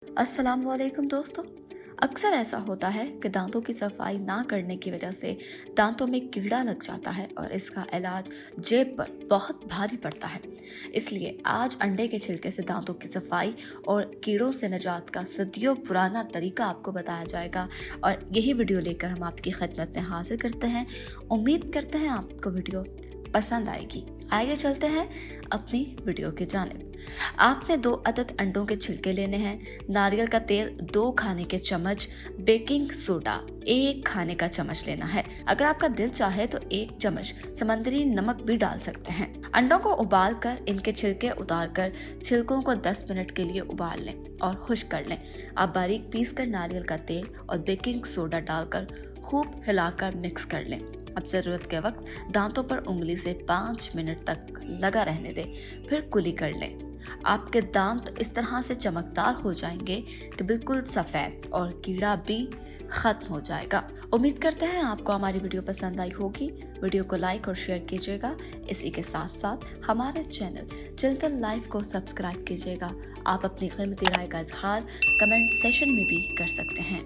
अस्सलाम वालेकुम दोस्तों। अक्सर ऐसा होता है कि दांतों की सफाई ना करने की वजह से दांतों में कीड़ा लग जाता है और इसका इलाज जेब पर बहुत भारी पड़ता है। इसलिए आज अंडे के छिलके से दांतों की सफाई और कीड़ों से निजात का सदियों पुराना तरीका आपको बताया जाएगा और यही वीडियो लेकर हम आपकी खिदमत में हाजिर करते हैं। उम्मीद करते हैं आपको वीडियो पसंद आएगी। आइए चलते हैं अपनी वीडियो की जानिब। आपने 2 अदद अंडों के छिलके लेने हैं, नारियल का तेल 2 खाने के चम्मच, बेकिंग सोडा 1 खाने का चम्मच लेना है। अगर आपका दिल चाहे तो 1 चम्मच समंदरी नमक भी डाल सकते हैं। अंडों को उबाल कर इनके छिलके उतार कर छिलकों को 10 मिनट के लिए उबाल लें और खुश्क कर लें। आप बारीक पीस कर नारियल का तेल और बेकिंग सोडा डालकर खूब हिलाकर मिक्स कर लें। अब ज़रूरत के वक्त दांतों पर उंगली से 5 मिनट तक लगा रहने दें, फिर कुली कर लें। आपके दांत इस तरह से चमकदार हो जाएंगे कि बिल्कुल सफ़ेद और कीड़ा भी ख़त्म हो जाएगा। उम्मीद करते हैं आपको हमारी वीडियो पसंद आई होगी। वीडियो को लाइक और शेयर कीजिएगा। इसी के साथ साथ हमारे चैनल चिंतन लाइफ को सब्सक्राइब कीजिएगा। आप अपनी कीमती राय का इजहार कमेंट सेशन में भी कर सकते हैं।